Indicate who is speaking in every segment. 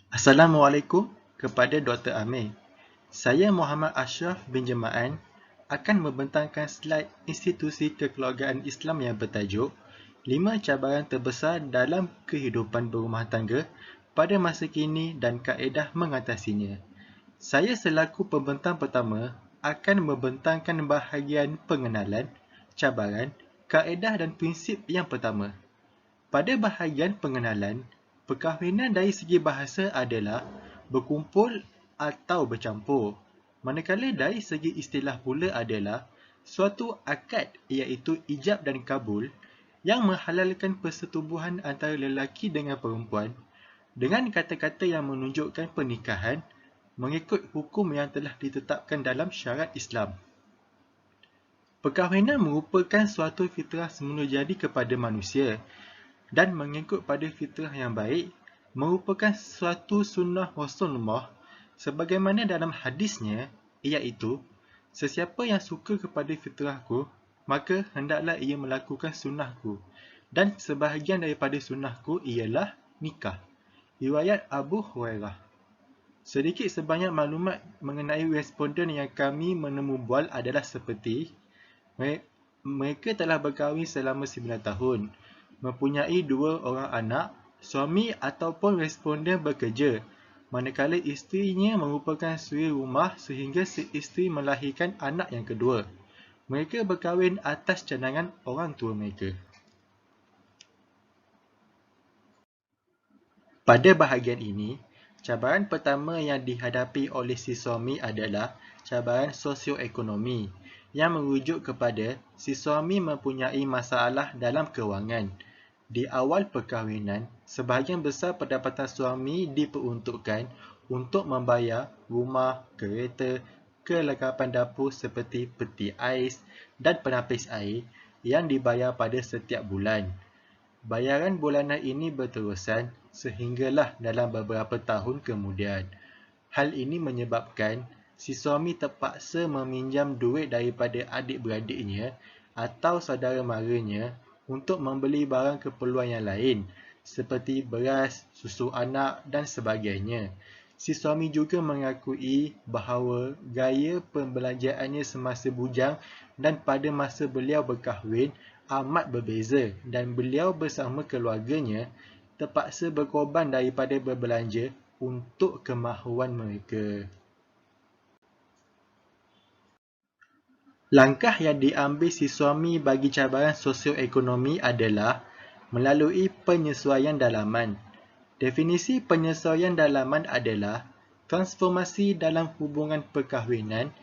Speaker 1: Assalamualaikum kepada Dr. Amir. Saya Muhammad Ashraf bin Jema'an akan membentangkan slide institusi kekeluargaan Islam yang bertajuk 5 cabaran terbesar dalam kehidupan berumah tangga pada masa kini dan kaedah mengatasinya. Saya selaku pembentang pertama akan membentangkan bahagian pengenalan, cabaran, kaedah dan prinsip yang pertama. Pada bahagian pengenalan, perkahwinan dari segi bahasa adalah berkumpul atau bercampur. Manakala dari segi istilah pula adalah suatu akad iaitu ijab dan kabul yang menghalalkan persetubuhan antara lelaki dengan perempuan dengan kata-kata yang menunjukkan pernikahan mengikut hukum yang telah ditetapkan dalam syariat Islam. Perkahwinan merupakan suatu fitrah semula jadi kepada manusia dan mengikut pada fitrah yang baik merupakan suatu sunnah Rasulullah sebagaimana dalam hadisnya iaitu sesiapa yang suka kepada fitrahku maka hendaklah ia melakukan sunnahku dan sebahagian daripada sunnahku ialah nikah. Riwayat Abu Hurairah. Sedikit sebanyak maklumat mengenai responden yang kami menemu bual adalah seperti mereka telah berkahwin selama 9 tahun, mempunyai 2 orang anak, suami ataupun responden bekerja, manakala isterinya merupakan suri rumah sehingga si isteri melahirkan anak yang kedua. Mereka berkahwin atas cadangan orang tua mereka. Pada bahagian ini, cabaran pertama yang dihadapi oleh si suami adalah cabaran sosioekonomi yang merujuk kepada si suami mempunyai masalah dalam kewangan. Di awal perkahwinan, sebahagian besar pendapatan suami diperuntukkan untuk membayar rumah, kereta, kelengkapan dapur seperti peti ais dan penapis air yang dibayar pada setiap bulan. Bayaran bulanan ini berterusan sehinggalah dalam beberapa tahun kemudian. Hal ini menyebabkan si suami terpaksa meminjam duit daripada adik-beradiknya atau saudara maranya untuk membeli barang keperluan yang lain seperti beras, susu anak dan sebagainya. Si suami juga mengakui bahawa gaya pembelanjaannya semasa bujang dan pada masa beliau berkahwin amat berbeza dan beliau bersama keluarganya terpaksa berkorban daripada berbelanja untuk kemahuan mereka. Langkah yang diambil si suami bagi cabaran sosioekonomi adalah melalui penyesuaian dalaman. Definisi penyesuaian dalaman adalah transformasi dalam hubungan perkahwinan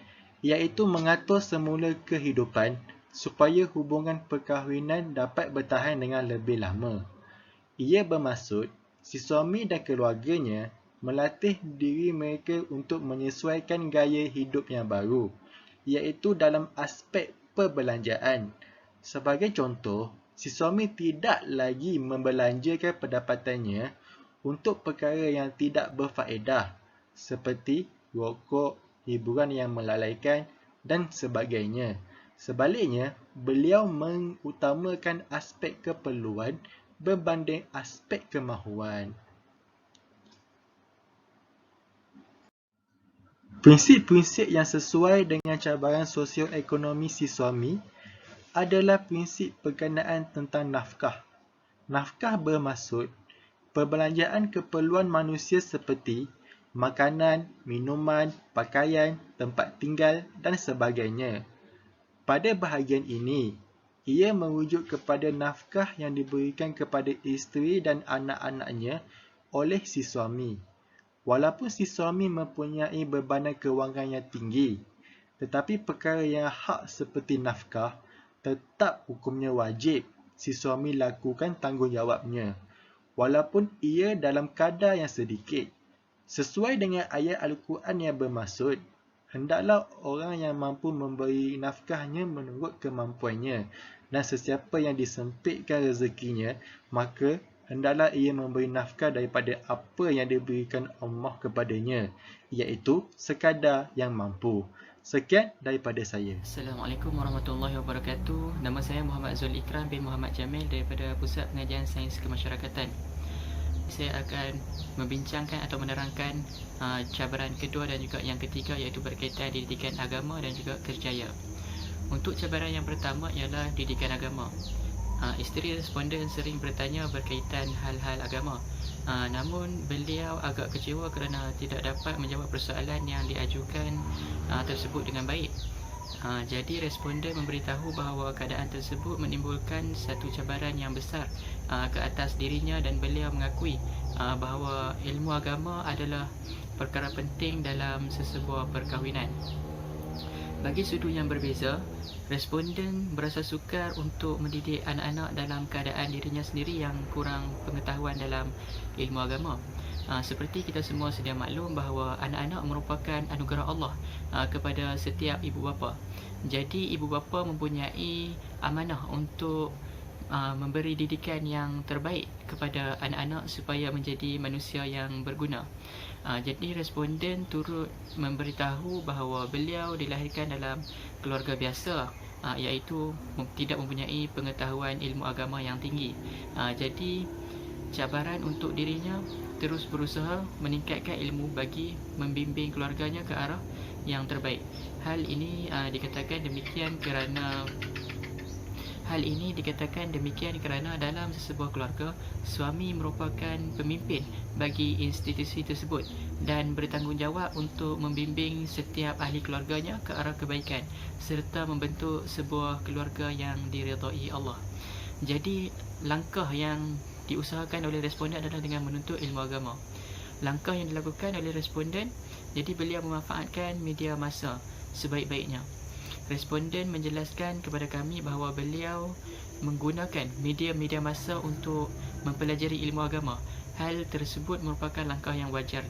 Speaker 1: iaitu mengatur semula kehidupan supaya hubungan perkahwinan dapat bertahan dengan lebih lama. Ia bermaksud si suami dan keluarganya melatih diri mereka untuk menyesuaikan gaya hidup yang baru, iaitu dalam aspek perbelanjaan. Sebagai contoh, si suami tidak lagi membelanjakan pendapatannya untuk perkara yang tidak berfaedah seperti rokok, hiburan yang melalaikan dan sebagainya. Sebaliknya, beliau mengutamakan aspek keperluan berbanding aspek kemahuan. Prinsip-prinsip yang sesuai dengan cabaran sosioekonomi si suami adalah prinsip berkenaan tentang nafkah. Nafkah bermaksud perbelanjaan keperluan manusia seperti makanan, minuman, pakaian, tempat tinggal dan sebagainya. Pada bahagian ini, ia merujuk kepada nafkah yang diberikan kepada isteri dan anak-anaknya oleh si suami. Walaupun si suami mempunyai bebanan kewangan yang tinggi, tetapi perkara yang hak seperti nafkah tetap hukumnya wajib si suami lakukan tanggungjawabnya, walaupun ia dalam kadar yang sedikit. Sesuai dengan ayat Al-Quran yang bermaksud, hendaklah orang yang mampu memberi nafkahnya menurut kemampuannya, dan sesiapa yang disempitkan rezekinya, maka hendaklah ia memberi nafkah daripada apa yang diberikan Allah kepadanya, iaitu sekadar yang mampu. Sekian daripada saya.
Speaker 2: Assalamualaikum warahmatullahi wabarakatuh. Nama saya Muhammad Zul Ikram bin Muhammad Jamil daripada Pusat Pengajian Sains Kemasyarakatan. Saya akan membincangkan atau menerangkan cabaran kedua dan juga yang ketiga, iaitu berkaitan didikan agama dan juga kerjaya. Untuk cabaran yang pertama ialah didikan agama. Isteri responden sering bertanya berkaitan hal-hal agama. Namun beliau agak kecewa kerana tidak dapat menjawab persoalan yang diajukan tersebut dengan baik. Jadi responden memberitahu bahawa keadaan tersebut menimbulkan satu cabaran yang besar ke atas dirinya, dan beliau mengakui bahawa ilmu agama adalah perkara penting dalam sesebuah perkahwinan. Bagi sudut yang berbeza, responden berasa sukar untuk mendidik anak-anak dalam keadaan dirinya sendiri yang kurang pengetahuan dalam ilmu agama. Seperti kita semua sedia maklum bahawa anak-anak merupakan anugerah Allah kepada setiap ibu bapa. Jadi ibu bapa mempunyai amanah untuk memberi didikan yang terbaik kepada anak-anak supaya menjadi manusia yang berguna. Jadi responden turut memberitahu bahawa beliau dilahirkan dalam keluarga biasa, iaitu tidak mempunyai pengetahuan ilmu agama yang tinggi. Jadi cabaran untuk dirinya terus berusaha meningkatkan ilmu bagi membimbing keluarganya ke arah yang terbaik. Hal ini dikatakan demikian kerana dalam sesebuah keluarga, suami merupakan pemimpin bagi institusi tersebut dan bertanggungjawab untuk membimbing setiap ahli keluarganya ke arah kebaikan serta membentuk sebuah keluarga yang diridai Allah. Jadi langkah yang diusahakan oleh responden adalah dengan menuntut ilmu agama. Langkah yang dilakukan oleh responden, jadi beliau memanfaatkan media massa sebaik-baiknya. Responden menjelaskan kepada kami bahawa beliau menggunakan media-media massa untuk mempelajari ilmu agama. Hal tersebut merupakan langkah yang wajar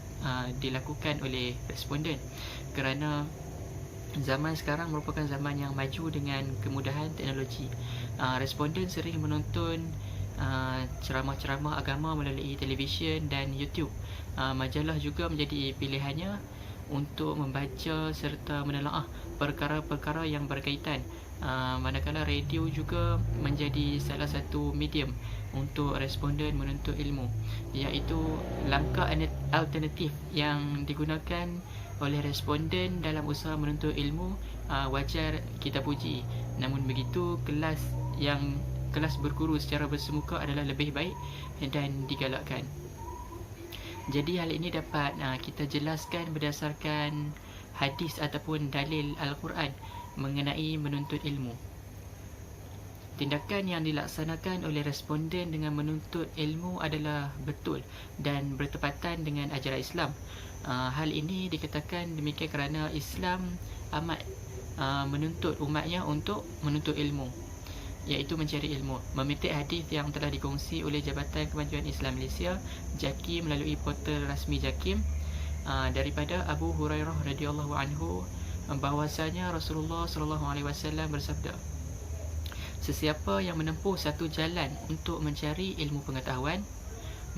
Speaker 2: dilakukan oleh responden kerana zaman sekarang merupakan zaman yang maju dengan kemudahan teknologi. Responden sering menonton ceramah-ceramah agama melalui televisyen dan YouTube. Majalah juga menjadi pilihannya untuk membaca serta menelaah perkara-perkara yang berkaitan. Manakala radio juga menjadi salah satu medium untuk responden menuntut ilmu, iaitu langkah alternatif yang digunakan oleh responden dalam usaha menuntut ilmu. Wajar kita puji. Namun begitu, kelas berguru secara bersemuka adalah lebih baik dan digalakkan. Jadi hal ini dapat kita jelaskan berdasarkan hadis ataupun dalil Al-Quran mengenai menuntut ilmu. Tindakan yang dilaksanakan oleh responden dengan menuntut ilmu adalah betul dan bertepatan dengan ajaran Islam. Hal ini dikatakan demikian kerana Islam amat menuntut umatnya untuk menuntut ilmu, iaitu mencari ilmu. Memetik hadis yang telah dikongsi oleh Jabatan Kemajuan Islam Malaysia JAKIM melalui portal rasmi JAKIM daripada Abu Hurairah radhiyallahu anhu bahwasanya Rasulullah SAW bersabda, sesiapa yang menempuh satu jalan untuk mencari ilmu pengetahuan,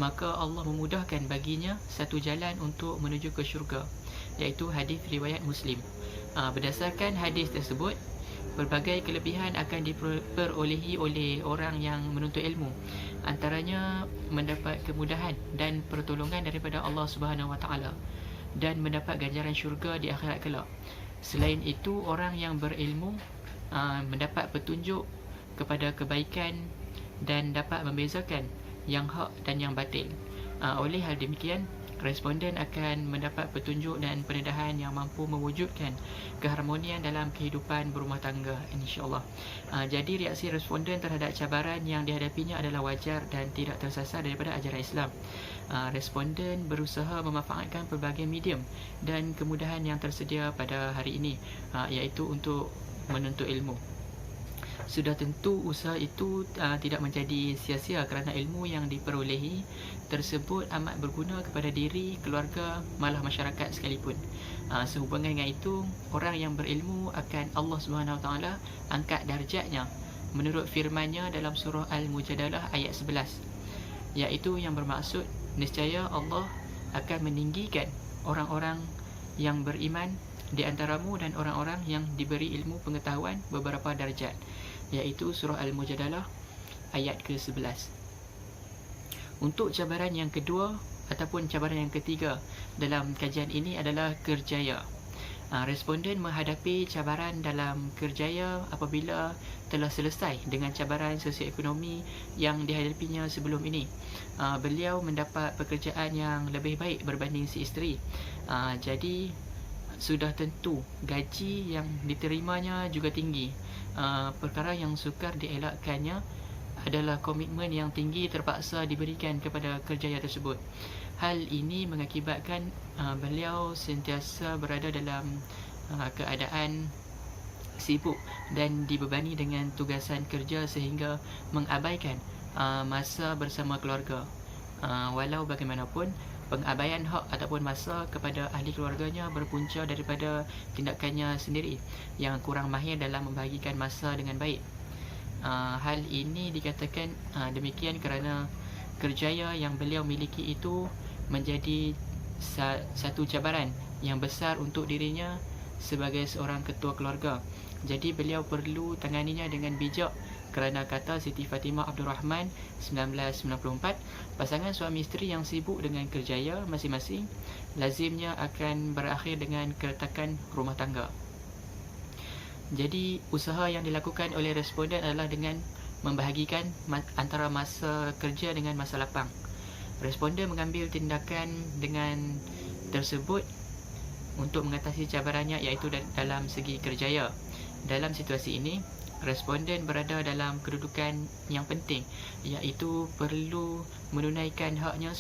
Speaker 2: maka Allah memudahkan baginya satu jalan untuk menuju ke syurga, iaitu hadis riwayat Muslim. Berdasarkan hadis tersebut, berbagai kelebihan akan diperolehi oleh orang yang menuntut ilmu. Antaranya mendapat kemudahan dan pertolongan daripada Allah Subhanahu Wa Taala dan mendapat ganjaran syurga di akhirat kelak. Selain itu, orang yang berilmu mendapat petunjuk kepada kebaikan dan dapat membezakan yang hak dan yang batil. Oleh hal demikian, responden akan mendapat petunjuk dan pendedahan yang mampu mewujudkan keharmonian dalam kehidupan berumah tangga, insya-Allah. Jadi reaksi responden terhadap cabaran yang dihadapinya adalah wajar dan tidak tersasar daripada ajaran Islam. Responden berusaha memanfaatkan pelbagai medium dan kemudahan yang tersedia pada hari ini, iaitu untuk menuntut ilmu. Sudah tentu usaha itu tidak menjadi sia-sia kerana ilmu yang diperolehi tersebut amat berguna kepada diri, keluarga, malah masyarakat sekalipun. Sehubungan dengan itu, orang yang berilmu akan Allah Subhanahu Wa Taala angkat darjatnya menurut firman-Nya dalam surah Al-Mujadalah ayat 11, iaitu yang bermaksud nescaya Allah akan meninggikan orang-orang yang beriman di antaramu dan orang-orang yang diberi ilmu pengetahuan beberapa darjat, iaitu surah Al-Mujadalah ayat ke-11. Untuk cabaran yang kedua, ataupun cabaran yang ketiga dalam kajian ini adalah kerjaya. Responden menghadapi cabaran dalam kerjaya apabila telah selesai dengan cabaran sosioekonomi yang dihadapinya sebelum ini. Beliau mendapat pekerjaan yang lebih baik berbanding si isteri. Jadi sudah tentu gaji yang diterimanya juga tinggi. Perkara yang sukar dielakkannya adalah komitmen yang tinggi terpaksa diberikan kepada kerjaya tersebut. Hal ini mengakibatkan beliau sentiasa berada dalam keadaan sibuk dan dibebani dengan tugasan kerja sehingga mengabaikan masa bersama keluarga. Walau bagaimanapun, pengabaian hak ataupun masa kepada ahli keluarganya berpunca daripada tindakannya sendiri yang kurang mahir dalam membahagikan masa dengan baik. Hal ini dikatakan demikian kerana kerjaya yang beliau miliki itu menjadi satu cabaran yang besar untuk dirinya sebagai seorang ketua keluarga. Jadi beliau perlu tanganinya dengan bijak kerana kata Siti Fatimah Abdul Rahman 1994, pasangan suami isteri yang sibuk dengan kerjaya masing-masing lazimnya akan berakhir dengan keretakan rumah tangga. Jadi usaha yang dilakukan oleh responden adalah dengan membahagikan antara masa kerja dengan masa lapang. Responden mengambil tindakan dengan tersebut untuk mengatasi cabarannya, iaitu dalam segi kerjaya. Dalam situasi ini, responden berada dalam kedudukan yang penting, iaitu perlu menunaikan haknya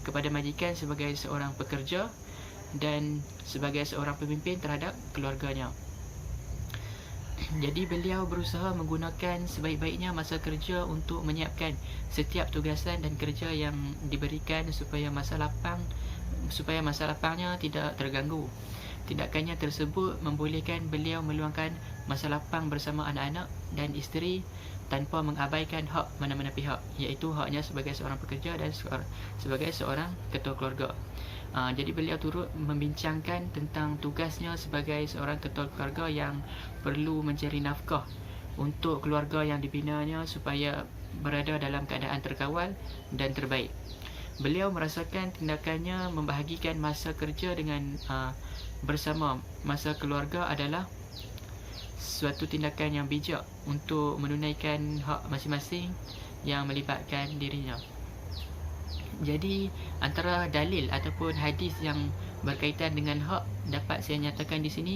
Speaker 2: kepada majikan sebagai seorang pekerja dan sebagai seorang pemimpin terhadap keluarganya. Jadi beliau berusaha menggunakan sebaik-baiknya masa kerja untuk menyiapkan setiap tugasan dan kerja yang diberikan supaya masa lapangnya tidak terganggu. Tindakannya tersebut membolehkan beliau meluangkan masa lapang bersama anak-anak dan isteri tanpa mengabaikan hak mana-mana pihak, iaitu haknya sebagai seorang pekerja dan sebagai seorang ketua keluarga. Jadi beliau turut membincangkan tentang tugasnya sebagai seorang ketua keluarga yang perlu mencari nafkah untuk keluarga yang dibinanya supaya berada dalam keadaan terkawal dan terbaik. Beliau merasakan tindakannya membahagikan masa kerja dengan bersama masa keluarga adalah suatu tindakan yang bijak untuk menunaikan hak masing-masing yang melibatkan dirinya. Jadi antara dalil ataupun hadis yang berkaitan dengan hak dapat saya nyatakan di sini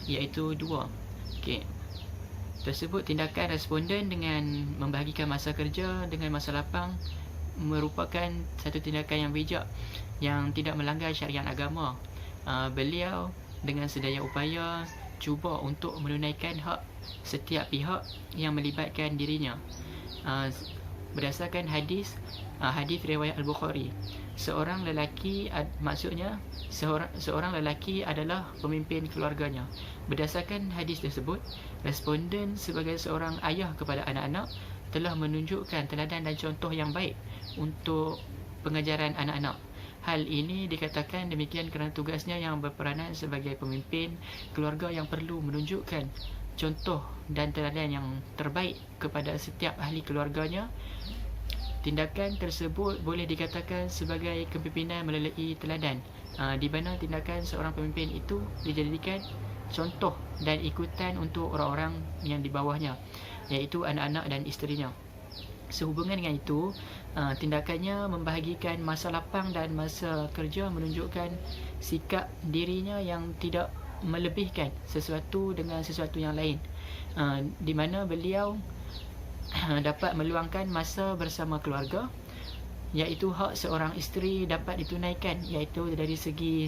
Speaker 2: iaitu dua. Tersebut tindakan responden dengan membahagikan masa kerja dengan masa lapang merupakan satu tindakan yang bijak yang tidak melanggar syariat agama. Beliau dengan sedaya upaya cuba untuk menunaikan hak setiap pihak yang melibatkan dirinya. Berdasarkan hadis riwayat Al-Bukhari, seorang lelaki adalah pemimpin keluarganya. Berdasarkan hadis tersebut, responden sebagai seorang ayah kepada anak-anak telah menunjukkan teladan dan contoh yang baik untuk pengajaran anak-anak. Hal ini dikatakan demikian kerana tugasnya yang berperanan sebagai pemimpin keluarga yang perlu menunjukkan contoh dan teladan yang terbaik kepada setiap ahli keluarganya. Tindakan tersebut boleh dikatakan sebagai kepimpinan melalui teladan, di mana tindakan seorang pemimpin itu dijadikan contoh dan ikutan untuk orang-orang yang di bawahnya, iaitu anak-anak dan isterinya. Sehubungan dengan itu, tindakannya membahagikan masa lapang dan masa kerja menunjukkan sikap dirinya yang tidak melebihkan sesuatu dengan sesuatu yang lain, di mana beliau dapat meluangkan masa bersama keluarga, iaitu hak seorang isteri dapat ditunaikan, iaitu dari segi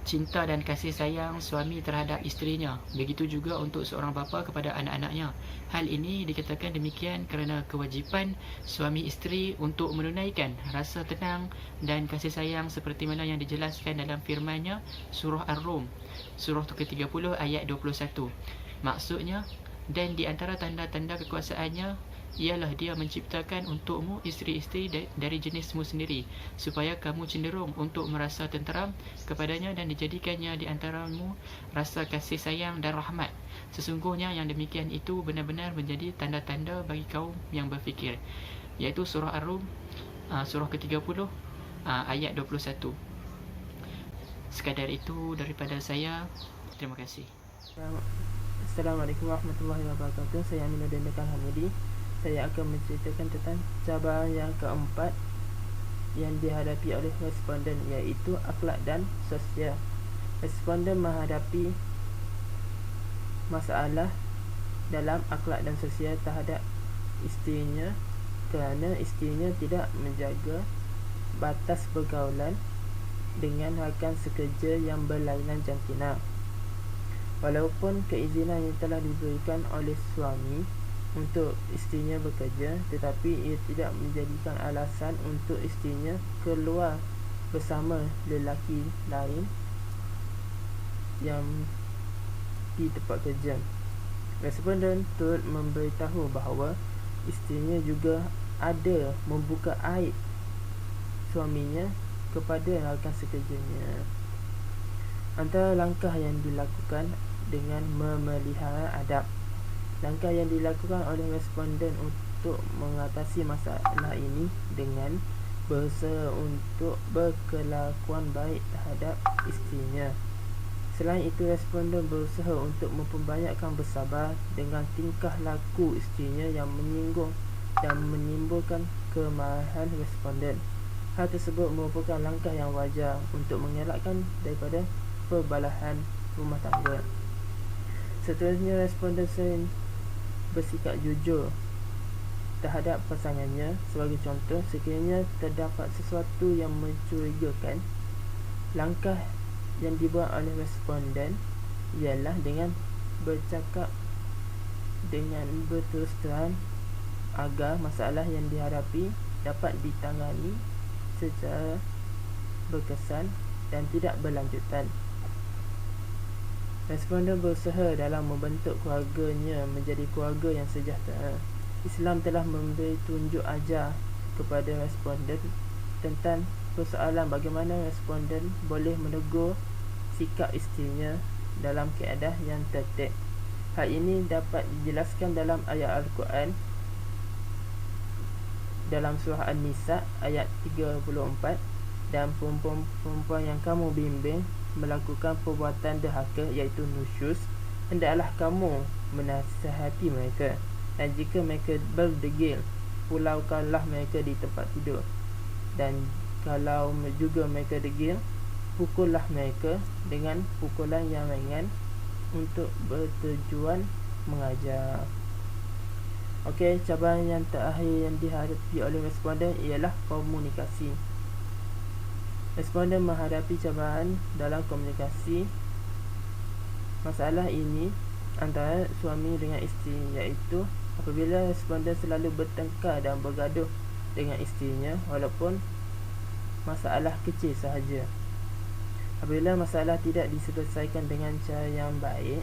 Speaker 2: cinta dan kasih sayang suami terhadap isterinya. Begitu juga untuk seorang bapa kepada anak-anaknya. Hal ini dikatakan demikian kerana kewajipan suami isteri untuk menunaikan rasa tenang dan kasih sayang seperti mana yang dijelaskan dalam firman-Nya surah Ar-Rum, surah ke-30 ayat 21. Maksudnya, dan di antara tanda-tanda kekuasaannya ialah dia menciptakan untukmu isteri-isteri dari jenismu sendiri, supaya kamu cenderung untuk merasa tenteram kepadanya dan dijadikannya di antaramu rasa kasih sayang dan rahmat. Sesungguhnya yang demikian itu benar-benar menjadi tanda-tanda bagi kaum yang berfikir. Iaitu surah Ar-Rum, surah ke-30 ayat 21. Sekadar itu daripada saya. Terima kasih.
Speaker 3: Assalamualaikum warahmatullahi wabarakatuh. Saya Aminuddin Dekal Hamidi. Saya akan menceritakan tentang cabaran yang keempat yang dihadapi oleh responden, iaitu akhlak dan sosial. Responden menghadapi masalah dalam akhlak dan sosial terhadap isterinya kerana isterinya tidak menjaga batas pergaulan dengan rakan sekerja yang berlainan jantina. Walaupun keizinan yang telah diberikan oleh suami untuk isterinya bekerja, tetapi ia tidak menjadikan alasan untuk isterinya keluar bersama lelaki lain yang di tempat kerja. Responden turut memberitahu bahawa isterinya juga ada membuka aib suaminya kepada rakan sekerjanya. Antara langkah yang dilakukan dengan memelihara adab. Langkah yang dilakukan oleh responden untuk mengatasi masalah ini dengan berusaha untuk berkelakuan baik terhadap isterinya. Selain itu, responden berusaha untuk memperbanyakkan bersabar dengan tingkah laku isterinya yang menyinggung dan menimbulkan kemarahan responden. Hal tersebut merupakan langkah yang wajar untuk mengelakkan daripada perbalahan rumah tangga. Seterusnya, responden bersikap jujur terhadap pasangannya. Sebagai contoh, sekiranya terdapat sesuatu yang mencurigakan, langkah yang dibuat oleh responden ialah dengan bercakap dengan berterus terang agar masalah yang dihadapi dapat ditangani secara berkesan dan tidak berlanjutan. Responden berusaha dalam membentuk keluarganya menjadi keluarga yang sejahtera. Islam telah memberi tunjuk ajar kepada responden tentang persoalan bagaimana responden boleh menegur sikap isterinya dalam keadaan yang tertib. Hal ini dapat dijelaskan dalam ayat Al-Quran dalam surah An-Nisa ayat 34. Dan perempuan yang kamu bimbing melakukan perbuatan derhaka, iaitu nusyuz, hendaklah kamu menasihati mereka, dan jika mereka berdegil, pulaukanlah mereka di tempat tidur, dan kalau juga mereka degil, pukullah mereka dengan pukulan yang ringan untuk bertujuan mengajar. Okey, cabaran yang terakhir yang dihadapi oleh responden ialah komunikasi. Responden menghadapi cabaran dalam komunikasi. Masalah ini antara suami dengan isteri, iaitu apabila responden selalu bertengkar dan bergaduh dengan isterinya walaupun masalah kecil sahaja. Apabila masalah tidak diselesaikan dengan cara yang baik,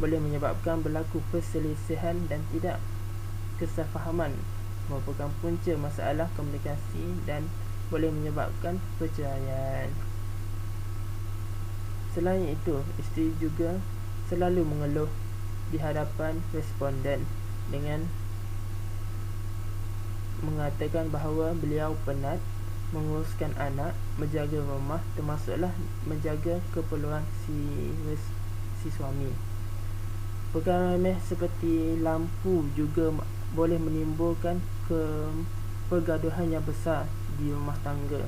Speaker 3: boleh menyebabkan berlaku perselisihan dan tidak kesefahaman, merupakan punca masalah komunikasi dan boleh menyebabkan perceraian. Selain itu, isteri juga selalu mengeluh di hadapan responden dengan mengatakan bahawa beliau penat menguruskan anak, menjaga rumah, termasuklah menjaga keperluan si suami. Perkara remeh seperti lampu juga boleh menimbulkan pergaduhan yang besar di rumah tangga.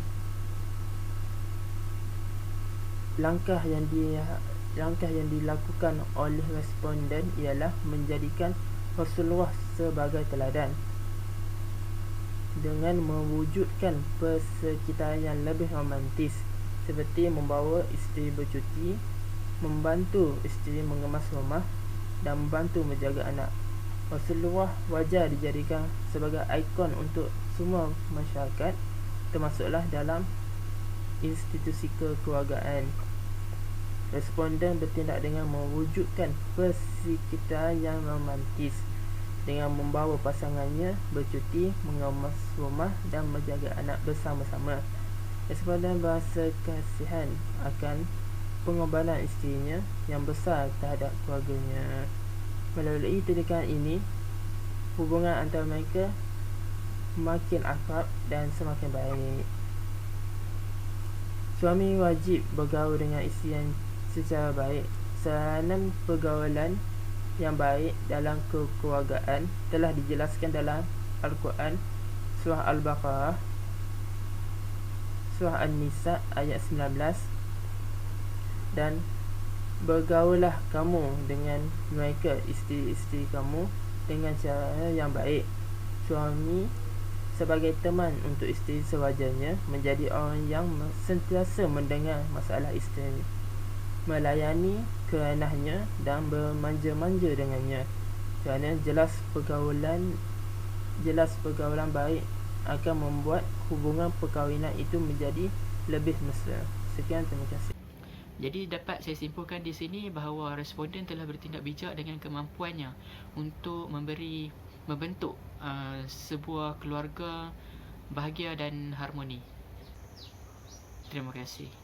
Speaker 3: Langkah yang dilakukan oleh responden ialah menjadikan Rasulullah sebagai teladan dengan mewujudkan persekitaran yang lebih romantis, seperti membawa isteri bercuti, membantu isteri mengemas rumah dan membantu menjaga anak. Rasulullah wajar dijadikan sebagai ikon untuk semua masyarakat, termasuklah dalam institusi kekeluargaan. Responden bertindak dengan mewujudkan persekitaran yang romantis dengan membawa pasangannya bercuti, mengemas rumah dan menjaga anak bersama-sama. Responden berasa kasihan akan pengorbanan isterinya yang besar terhadap keluarganya. Melalui tindakan ini, hubungan antara mereka makin akrab dan semakin baik. Suami wajib bergaul dengan isteri yang secara baik. Saranan pergaulan yang baik dalam kekeluargaan telah dijelaskan dalam Al-Quran, Surah Al-Baqarah, Surah An-Nisa ayat 19, dan bergaullah kamu dengan mereka, isteri-isteri kamu, dengan cara yang baik. Suami sebagai teman untuk isteri sewajarnya, menjadi orang yang sentiasa mendengar masalah isteri, melayani keranahnya dan bermanja-manja dengannya, kerana jelas pergaulan baik akan membuat hubungan perkahwinan itu menjadi lebih mesra. Sekian, terima kasih.
Speaker 2: Jadi dapat saya simpulkan di sini bahawa responden telah bertindak bijak dengan kemampuannya untuk membentuk sebuah keluarga bahagia dan harmoni. Terima kasih.